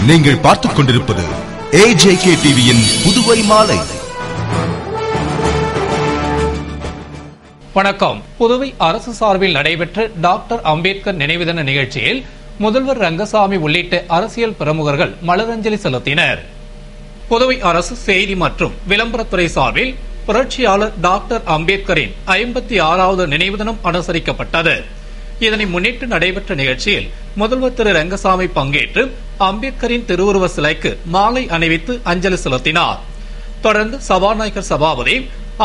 நீங்கள் பார்த்துக் கொண்டிருப்பது AJK டிவியின் புதுவை மாலை. வணக்கம். புதுவை அரசு சார்பில் நடைபெற்ற டாக்டர் அம்பேத்கர் நினைவு தின நிகழ்ச்சியில் முதல்வர் ரங்கசாமி உள்ளிட்ட அரசியல் பிரமுகர்கள் மலரஞ்சலி செலுத்தினர். புதுவை அரசு செய்தி மற்றும் விளம்பரத்துறை சார்பில் புரட்சியாளர் டாக்டர் அம்பேத்கரின் 56வது நினைவு தினம் அனுசரிக்கப்பட்டது. இதனை முன்னிட்டு நடைபெற்ற நிகழ்ச்சியில் முதல்வர் திரு ரங்கசாமி பங்கேற்று அம்பேத்கரின் திருவுருவ சிலைக்கு மாலை அணிவித்து அஞ்சலி செலுத்தினார். தொடர்ந்து சபாநாயகர் சபாபதி,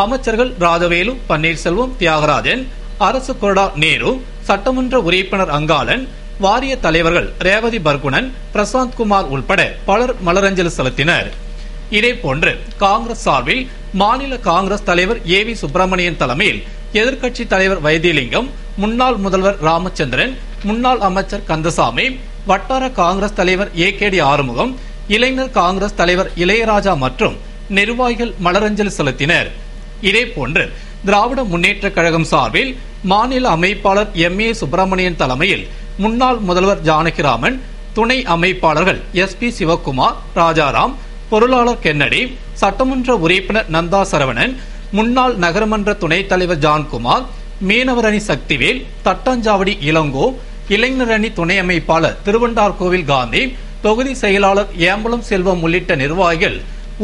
அமைச்சர்கள் ராஜவேலு, பன்னீர்செல்வம், தியாகராஜன், அரசு கொறடா நேரு, சட்டமன்ற உறுப்பினர் அங்காளன், வாரிய தலைவர்கள் ரேவதி பர்குணன், பிரசாந்த் குமார் உள்பட பலர் மலரஞ்சலி செலுத்தினர். இதேபோன்று காங்கிரஸ் சார்பில் மாநில காங்கிரஸ் தலைவர் ஏ வி சுப்பிரமணியன் தலைமையில் எதிர்க்கட்சி தலைவர் வைத்தியலிங்கம், முன்னாள் முதல்வர் ராமச்சந்திரன், முன்னாள் அமைச்சர் கந்தசாமி, வட்டார காங்கிரஸ் தலைவர் AKD ஆறுமுகம், இளைஞர் காங்கிரஸ் தலைவர் இளையராஜா மற்றும் நிர்வாகிகள் மலரஞ்சலி செலுத்தினர். இதேபோன்று திராவிட முன்னேற்ற கழகம் சார்பில் மாநில அமைப்பாளர் MA சுப்பிரமணியன் தலைமையில் முன்னாள் முதல்வர் ஜானகிராமன், துணை அமைப்பாளர்கள் SP சிவக்குமார், ராஜாராம், பொருளாளர் கென்னடி, சட்டமன்ற உறுப்பினர் நந்தா சரவணன், முன்னாள் நகரமன்ற துணைத் தலைவர் ஜான்குமார், மீனவர் அணி சக்திவேல், தட்டாஞ்சாவடி இளங்கோ, இளைஞர் அணி துணை அமைப்பாளர் திருவண்டார்கோவில் காந்தி, தொகுதி செயலாளர் ஏம்பலம் செல்வம் உள்ளிட்ட நிர்வாகிகள்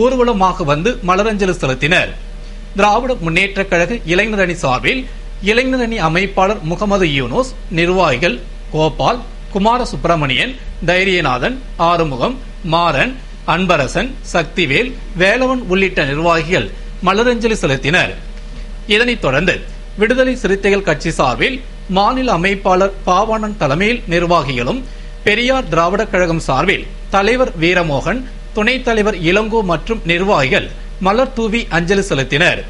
ஊர்வலமாக வந்து மலரஞ்சலி செலுத்தினர். திராவிட முன்னேற்ற கழக இளைஞர் அணி சார்பில் இளைஞர் அணி அமைப்பாளர் முகமது யூனுஸ், நிர்வாகிகள் கோபால், குமார சுப்பிரமணியன், தைரியநாதன், ஆறுமுகம், மாறன், அன்பரசன், சக்திவேல், வேலவன் உள்ளிட்ட நிர்வாகிகள் மலரஞ்சலி செலுத்தினர். இதனைத் தொடர்ந்து விடுதலை சிறுத்தைகள் கட்சி சார்பில் மாநில அமைப்பாளர் பாவாணன் தலைமையில் நிர்வாகிகளும், பெரியார் திராவிட கழகம் சார்பில் தலைவர் வீரமோகன், துணைத் தலைவர் இளங்கோ மற்றும் நிர்வாகிகள் மலர் தூவி அஞ்சலி செலுத்தினர்.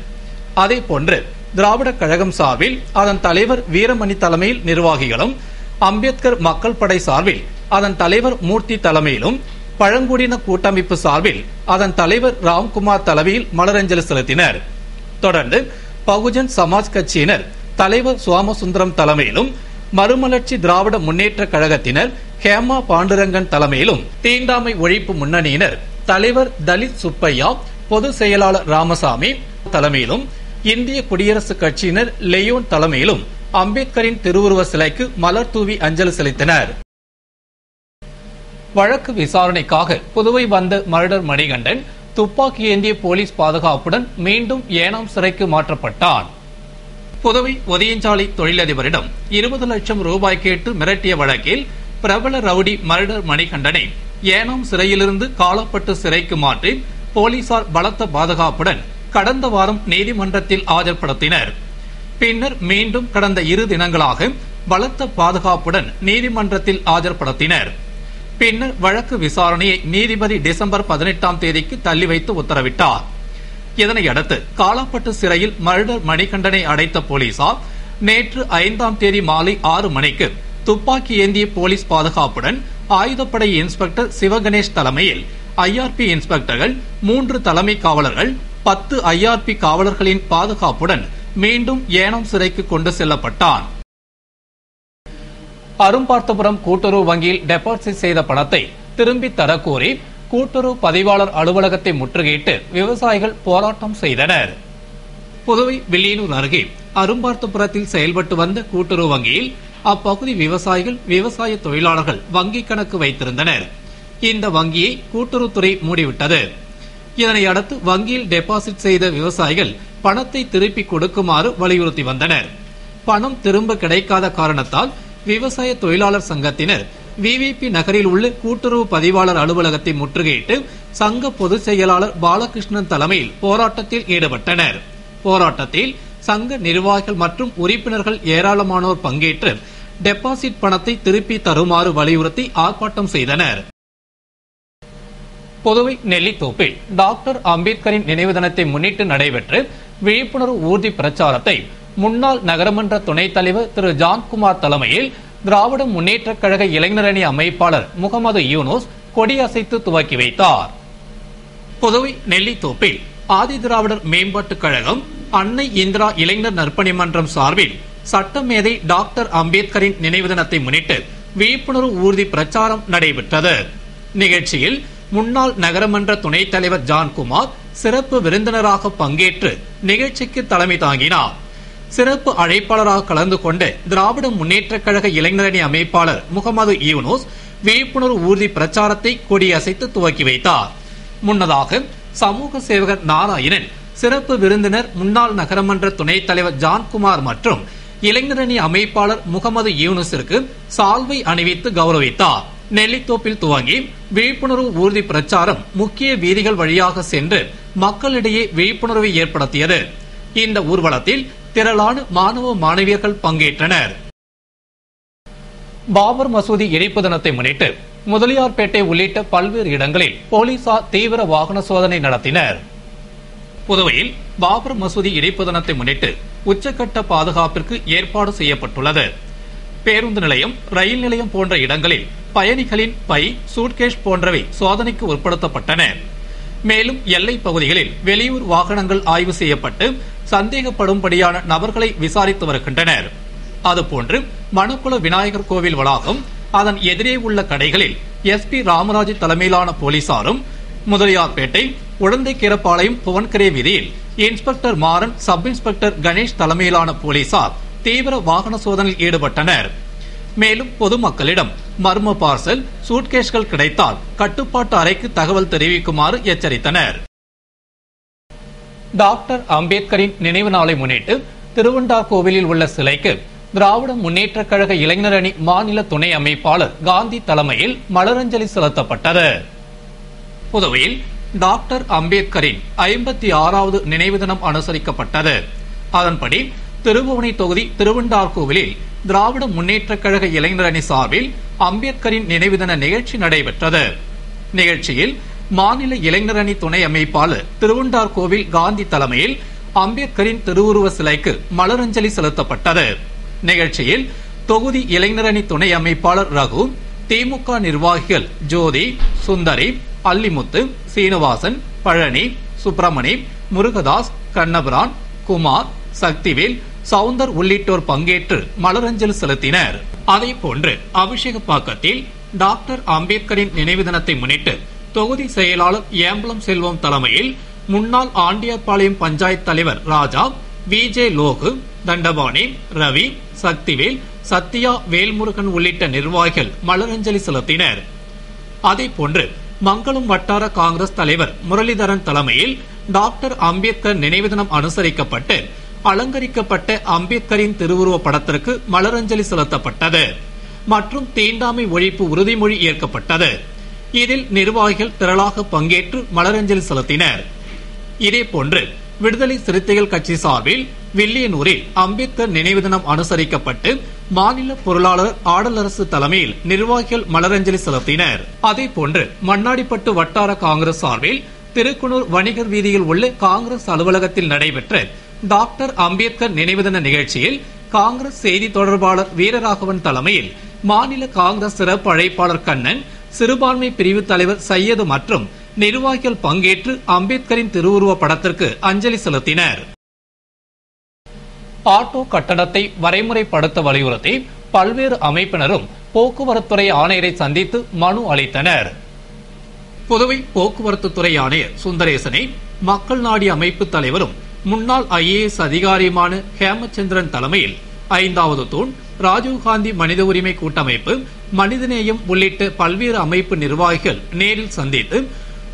அதேபோன்று திராவிட கழகம் சார்பில் அதன் தலைவர் வீரமணி தலைமையில் நிர்வாகிகளும், அம்பேத்கர் மக்கள் படை சார்பில் அதன் தலைவர் மூர்த்தி தலைமையிலும், பழங்குடியின கூட்டமைப்பு சார்பில் அதன் தலைவர் ராம்குமார் தலைமையில் மலரஞ்சலி செலுத்தினர். தொடர்ந்து பகுஜன் சமாஜ் கட்சியினர் தலைவர் சோமசுந்தரம் தலைமையிலும், மறுமலர்ச்சி திராவிட முன்னேற்ற கழகத்தினர் ஹேமா பாண்டுரங்கன் தலைமையிலும், தீண்டாமை ஒழிப்பு முன்னணியினர் தலைவர் தலித் சுப்பையா, பொதுச் செயலாளர் ராமசாமி தலைமையிலும், இந்திய குடியரசுக் கட்சியினர் லெயோன் தலைமையிலும் அம்பேத்கரின் திருவுருவ சிலைக்கு மலர் தூவி அஞ்சலி செலுத்தினர். வழக்கு விசாரணைக்காக புதுவை வந்த மர்டர் மணிகண்டன் துப்பாக்கி ஏந்திய போலீஸ் பாதுகாப்புடன் மீண்டும் ஏனாம் சிறைக்கு மாற்றப்பட்டான். புதுவை ஒதியஞ்சாலை தொழிலதிபரிடம் 20 லட்சம் ரூபாய் கேட்டு மிரட்டிய வழக்கில் பிரபல ரவுடி மர்டர் மணிகண்டனை ஏனாம் சிறையிலிருந்து காலப்பட்டு சிறைக்கு மாற்றி போலீசார் பலத்த பாதுகாப்புடன் கடந்த வாரம் நீதிமன்றத்தில் ஆஜர்படுத்தினர். பின்னர் மீண்டும் கடந்த 2 தினங்களாக பலத்த பாதுகாப்புடன் நீதிமன்றத்தில் ஆஜர்படுத்தினர். பின்னர் வழக்கு விசாரணையை நீதிபதி டிசம்பர் 18ஆம் தேதிக்கு தள்ளி வைத்து உத்தரவிட்டார். இதனையடுத்து காலாப்பட்டு சிறையில் மர்டர் மணிகண்டனை அடைத்த போலீசார் நேற்று 5ஆம் தேதி மாலை 6 மணிக்கு துப்பாக்கி ஏந்திய போலீஸ் பாதுகாப்புடன் ஆயுதப்படை இன்ஸ்பெக்டர் சிவகணேஷ் தலைமையில் IRP இன்ஸ்பெக்டர்கள், 3 தலைமை காவலர்கள், 10 IRP காவலர்களின் பாதுகாப்புடன் மீண்டும் ஏனாம் சிறைக்கு கொண்டு செல்லப்பட்டான். அரும்பார்த்தபுரம் கூட்டுறவு வங்கியில் டெபாசிட் செய்த பணத்தை திரும்பி தரக்கோரி கூட்டுறவு பதிவாளர் அலுவலகத்தை முற்றுகையிட்டு விவசாயிகள் போராட்டம் செய்தனர். புதுவை வில்லியனூர் அருகே அரும்பார்த்தபுரத்தில் செயல்பட்டு வந்த கூட்டுறவு வங்கியில் அப்பகுதி விவசாயிகள், விவசாய தொழிலாளர்கள் வங்கிக் கணக்கு வைத்திருந்தனர். இந்த வங்கியை கூட்டுறவுத்துறை மூடிவிட்டது. இதனையடுத்து வங்கியில் டெபாசிட் செய்த விவசாயிகள் பணத்தை திருப்பி கொடுக்குமாறு வலியுறுத்தி வந்தனர். பணம் திரும்ப கிடைக்காத காரணத்தால் விவசாய தொழிலாளர் சங்கத்தினர் VVP நகரில் உள்ள கூட்டுறவு பதிவாளர் அலுவலகத்தை முற்றுகையிட்டு சங்க பொதுச் செயலாளர் பாலகிருஷ்ணன் தலைமையில் போராட்டத்தில் ஈடுபட்டனர். போராட்டத்தில் சங்க நிர்வாகிகள் மற்றும் உறுப்பினர்கள் ஏராளமானோர் பங்கேற்று டெபாசிட் பணத்தை திருப்பி தருமாறு வலியுறுத்தி ஆர்ப்பாட்டம் செய்தனர். புதுவை நெல்லித்தோப்பில் டாக்டர் அம்பேத்கரின் நினைவு தினத்தை முன்னிட்டு நடைபெற்ற விழிப்புணர்வு ஊர்தி பிரச்சாரத்தை முன்னாள் நகரமன்ற துணைத் தலைவர் திரு ஜான்குமார் தலைமையில் திராவிட முன்னேற்ற கழக இளைஞர் அணி அமைப்பாளர் முகமது யூனுஸ் கொடியசைத்து துவக்கி வைத்தார். புதுவை நெல்லித்தோப்பில் ஆதி திராவிடர் மேம்பாட்டுக் கழகம், அன்னை இந்திரா இளைஞர் நற்பணி மன்றம் சார்பில் சட்டமேதை டாக்டர் அம்பேத்கரின் நினைவு தினத்தை முன்னிட்டு விழிப்புணர்வு ஊர்தி பிரச்சாரம் நடைபெற்றது. நிகழ்ச்சியில் முன்னாள் நகரமன்ற துணைத் தலைவர் ஜான்குமார் சிறப்பு விருந்தினராக பங்கேற்று நிகழ்ச்சிக்கு தலைமை தாங்கினார். சிறப்பு அழைப்பாளராக கலந்து கொண்டு திராவிட முன்னேற்றக் கழக இளைஞரணி அமைப்பாளர் முகமது யூனூஸ் விழிப்புணர்வு ஊர்தி பிரச்சாரத்தை கொடியசைத்து துவக்கி வைத்தார். முன்னதாக சமூக சேவகர் நாராயணன் சிறப்பு விருந்தினர் முன்னாள் நகரமன்ற துணைத் தலைவர் ஜான்குமார் மற்றும் இளைஞரணி அமைப்பாளர் முகமது யூனுஸிற்கு சால்வை அணிவித்து கௌரவித்தார். நெல்லித்தோப்பில் துவங்கி விழிப்புணர்வு ஊர்தி பிரச்சாரம் முக்கிய வீதிகள் வழியாக சென்று மக்களிடையே விழிப்புணர்வை ஏற்படுத்தியது. இந்த ஊர்வலத்தில் திரளான மாணவ மாணவியர்கள் பங்கேற்றனர். பாபர் மசூதி இடிப்பு தினத்தை முன்னிட்டு முதலியார்பேட்டை உள்ளிட்ட பல்வேறு இடங்களில் போலீசார் தீவிர வாகன சோதனை நடத்தினர். புதுவையில் பாபர் மசூதி இடிப்பு தினத்தை முன்னிட்டு உச்சக்கட்ட பாதுகாப்பிற்கு ஏற்பாடு செய்யப்பட்டுள்ளது. பேருந்து நிலையம், ரயில் நிலையம் போன்ற இடங்களில் பயணிகளின் பை, சூட்கேஸ் போன்றவை சோதனைக்கு உட்படுத்தப்பட்டன. மேலும் எல்லை பகுதிகளில் வெளியூர் வாகனங்கள் ஆய்வு செய்யப்பட்டு சந்தேகப்படும்படியான நபர்களை விசாரித்து வருகின்றனர். அதுபோன்று மணக்குள விநாயகர் கோவில் வளாகம், அதன் எதிரே உள்ள கடைகளில் SP ராமராஜ் தலைமையிலான போலீசாரும், முதலியார்பேட்டை, உடந்தைக்கீரப்பாளையம், புவன்கரே வீதியில் inspector Maran, sub inspector Ganesh தலைமையிலான போலீசார் தீவிர வாகன சோதனையில் ஈடுபட்டனர். மேலும் பொதுமக்களிடம் மர்ம பார்சல், சூட்கேஸ்கள் கிடைத்தால் கட்டுப்பாட்டு அறைக்கு தகவல் தெரிவிக்குமாறு எச்சரித்தனர். டாக்டர் அம்பேத்கரின் நினைவு நாளை முன்னிட்டு திருவண்டார்கோவிலில் உள்ள சிலைக்கு திராவிட முன்னேற்றக் கழக இளைஞரணி மாநில துணை அமைப்பாளர் காந்தி தலைமையில் மலரஞ்சலி செலுத்தப்பட்டது. புதுவையில் டாக்டர் அம்பேத்கரின் 56வது நினைவு தினம் அனுசரிக்கப்பட்டது. அதன்படி திருபுவனை தொகுதி திருவண்டார்கோவிலில் திராவிட முன்னேற்றக் கழக இளைஞரணி சார்பில் அம்பேத்கரின் நினைவு தின நிகழ்ச்சி நடைபெற்றது. நிகழ்ச்சியில் மாநில இளைஞரணி துணை அமைப்பாளர் திருவண்டார்கோவில் காந்தி தலைமையில் அம்பேத்கரின் திருவுருவ சிலைக்கு மலரஞ்சலி செலுத்தப்பட்டது. நிகழ்ச்சியில் தொகுதி இளைஞரணி துணை அமைப்பாளர் ரகு, திமுக நிர்வாகிகள் ஜோதி, சுந்தரி, அல்லிமுத்து, சீனிவாசன், பழனி, சுப்பிரமணி, முருகதாஸ், கண்ணபிரான், குமார், சக்திவேல், சவுந்தர் உள்ளிட்டோர் பங்கேற்று மலரஞ்சலி செலுத்தினர். அதேபோன்று அபிஷேகப்பாக்கத்தில் டாக்டர் அம்பேத்கரின் நினைவு தினத்தை முன்னிட்டு தொகுதி செயலாளர் ஏம்பலம் செல்வம் தலைமையில் முன்னாள் ஆண்டியார்பாளையம் பஞ்சாயத்து தலைவர் ராஜா, VJ லோகு, தண்டபாணி, ரவி, சக்திவேல், சத்யா, வேல்முருகன் உள்ளிட்ட நிர்வாகிகள் மலரஞ்சலி செலுத்தினர். அதேபோன்று மங்களம் வட்டார காங்கிரஸ் தலைவர் முரளிதரன் தலைமையில் டாக்டர் அம்பேத்கர் நினைவு தினம் அனுசரிக்கப்பட்டு அலங்கரிக்கப்பட்ட அம்பேத்கரின் திருவுருவ படத்திற்கு மலரஞ்சலி செலுத்தப்பட்டது மற்றும் தீண்டாமை ஒழிப்பு உறுதிமொழி ஏற்கப்பட்டது. இதில் நிர்வாகிகள் திரளாக பங்கேற்று மலரஞ்சலி செலுத்தினர். இதேபோன்று விடுதலை சிறுத்தைகள் கட்சி சார்பில் வில்லியனூரில் அம்பேத்கர் நினைவு தினம் அனுசரிக்கப்பட்டு மாநில பொருளாளர் ஆடலரசு தலைமையில் நிர்வாகிகள் மலரஞ்சலி செலுத்தினர். அதேபோன்று மண்ணாடிப்பட்டு வட்டார காங்கிரஸ் சார்பில் திருக்குனூர் வணிகர் வீதியில் உள்ள காங்கிரஸ் அலுவலகத்தில் நடைபெற்ற டாக்டர் அம்பேத்கர் நினைவு தின நிகழ்ச்சியில் காங்கிரஸ் செய்தி தொடர்பாளர் வீரராகவன் தலைமையில் மாநில காங்கிரஸ் சிறப்பு அழைப்பாளர் கண்ணன், சிறுபான்மை பிரிவு தலைவர் சையது மற்றும் நிர்வாகிகள் பங்கேற்று அம்பேத்கரின் திருவுருவ படத்திற்கு அஞ்சலி செலுத்தினர். ஆட்டோ கட்டணத்தை வரைமுறைப்படுத்த வலியுறுத்தி பல்வேறு அமைப்பினரும் போக்குவரத்துறை ஆணையரை சந்தித்து மனு அளித்தனர். புதுவை போக்குவரத்து துறை ஆணையர் சுந்தரேசனை மக்கள் நாடி அமைப்பு தலைவரும் முன்னாள் IAS அதிகாரியுமான ஹேமச்சந்திரன் தலைமையில் 5வது தூண், ராஜீவ்காந்தி மனித உரிமை கூட்டமைப்பு, மனிதநேயம் உள்ளிட்ட பல்வேறு அமைப்பு நிர்வாகிகள் நேரில் சந்தித்து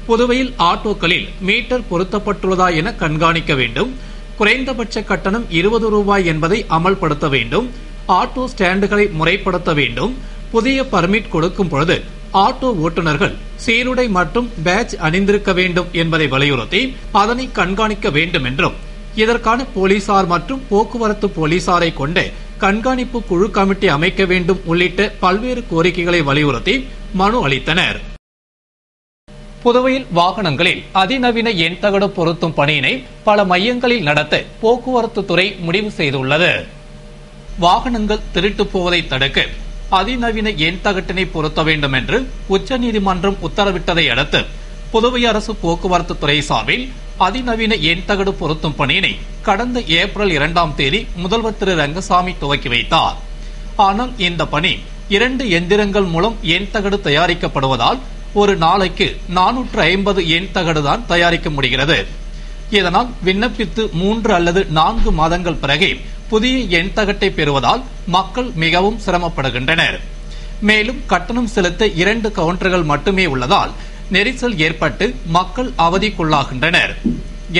புதுவையில் ஆட்டோக்களில் மீட்டர் பொருத்தப்பட்டுள்ளதா என கண்காணிக்க வேண்டும், குறைந்தபட்ச கட்டணம் 20 ரூபாய் என்பதை அமல்படுத்த வேண்டும், ஆட்டோ ஸ்டாண்டுகளை முறைப்படுத்த வேண்டும், புதிய பர்மிட் கொடுக்கும் பொழுது ஆட்டோ ஓட்டுநர்கள் சீருடை மற்றும் பேட்ஜ் அணிந்திருக்க வேண்டும் என்பதை வலியுறுத்தி அதனை கண்காணிக்க வேண்டும் என்றும், இதற்கான போலீசார் மற்றும் போக்குவரத்து போலீசாரை கொண்டு கண்காணிப்பு குழு கமிட்டி அமைக்க வேண்டும் உள்ளிட்ட பல்வேறு கோரிக்கைகளை வலியுறுத்தி மனு அளித்தனர். புதுவையில் வாகனங்களில் அதிநவீன எண்தகடு பொருத்தும் பணியினை பல மையங்களில் நடத்த போக்குவரத்து துறை முடிவு செய்துள்ளது. வாகனங்கள் திருட்டு போவதை தடுக்க அதிநவீன எண்தகட்டினை பொருத்த வேண்டும் என்று உச்சநீதிமன்றம் உத்தரவிட்டதை அடுத்து புதுவை அரசு போக்குவரத்து துறை சார்பில் அதிநவீன எண்தகடு பொருத்தும் பணியினை கடந்த ஏப்ரல் 2ஆம் தேதி முதல்வர் திரு ரங்கசாமி துவக்கி வைத்தார். ஆனால் இந்த பணி 2 எந்திரங்கள் மூலம் எண்தகடு தயாரிக்கப்படுவதால் ஒரு நாளைக்கு 450 எண் தகடுதான் தயாரிக்க முடிகிறது. இதனால் விண்ணப்பித்து 3 அல்லது 4 மாதங்கள் பிறகே புதிய எண் தகட்டை பெறுவதால் மக்கள் மிகவும் சிரமப்படுகின்றனர். மேலும் கட்டணம் செலுத்த 2 கவுண்டர்கள் மட்டுமே உள்ளதால் நெரிசல் ஏற்பட்டு மக்கள் அவதிக்குள்ளாகின்றனர்.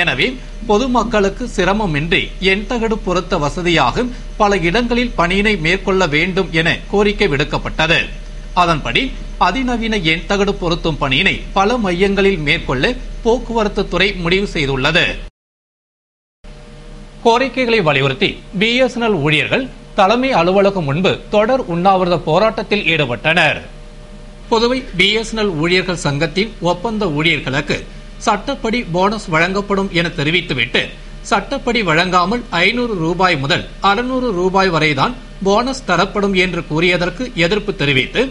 எனவே பொதுமக்களுக்கு சிரமமின்றி எண் தகடு பொருத்த வசதியாக பல இடங்களில் பணியினை மேற்கொள்ள வேண்டும் என கோரிக்கை விடுக்கப்பட்டது. அதன்படி அதிநவீன எண் தகடு பொருத்தும் பணியினை பல மையங்களில் மேற்கொள்ள போக்குவரத்து துறை முடிவு செய்துள்ளது. கோரிக்கைகளை வலியுறுத்தி BSNL ஊழியர்கள் தலைமை அலுவலகம் முன்பு தொடர் உண்ணாவிரத போராட்டத்தில் ஈடுபட்டனர். புதுவை BSNL ஊழியர்கள் சங்கத்தின் ஒப்பந்த ஊழியர்களுக்கு சட்டப்படி போனஸ் வழங்கப்படும் என தெரிவித்துவிட்டு சட்டப்படி வழங்காமல் 500 ரூபாய் முதல் 600 ரூபாய் வரைதான் போனஸ் தரப்படும் என்று கூறியதற்கு எதிர்ப்பு தெரிவித்து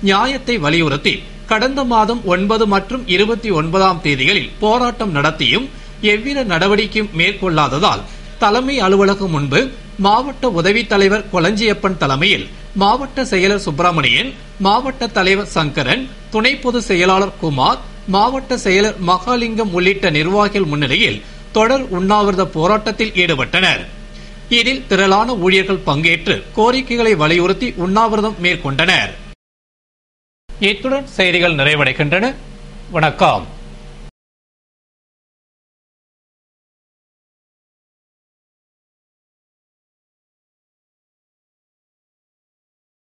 நியாயத்தை வலியுறுத்தி கடந்த மாதம் 9 மற்றும் 29ஆம் தேதிகளில் போராட்டம் நடத்தியும் எவ்வித நடவடிக்கையும் மேற்கொள்ளாததால் தலைமை அலுவலகம் முன்பு மாவட்ட உதவித் தலைவர் கொளஞ்சியப்பன் தலைமையில் மாவட்ட செயலர் சுப்பிரமணியன், மாவட்ட தலைவர் சங்கரன், துணை பொதுச் செயலாளர் குமார், மாவட்ட செயலர் மகாலிங்கம் உள்ளிட்ட நிர்வாகிகள் முன்னிலையில் தொடர் உண்ணாவிரத போராட்டத்தில் ஈடுபட்டனர். இதில் திரளான ஊழியர்கள் பங்கேற்று கோரிக்கைகளை வலியுறுத்தி உண்ணாவிரதம் மேற்கொண்டனர். இத்துடன் செய்திகள் நிறைவடைகின்றன. வணக்கம்.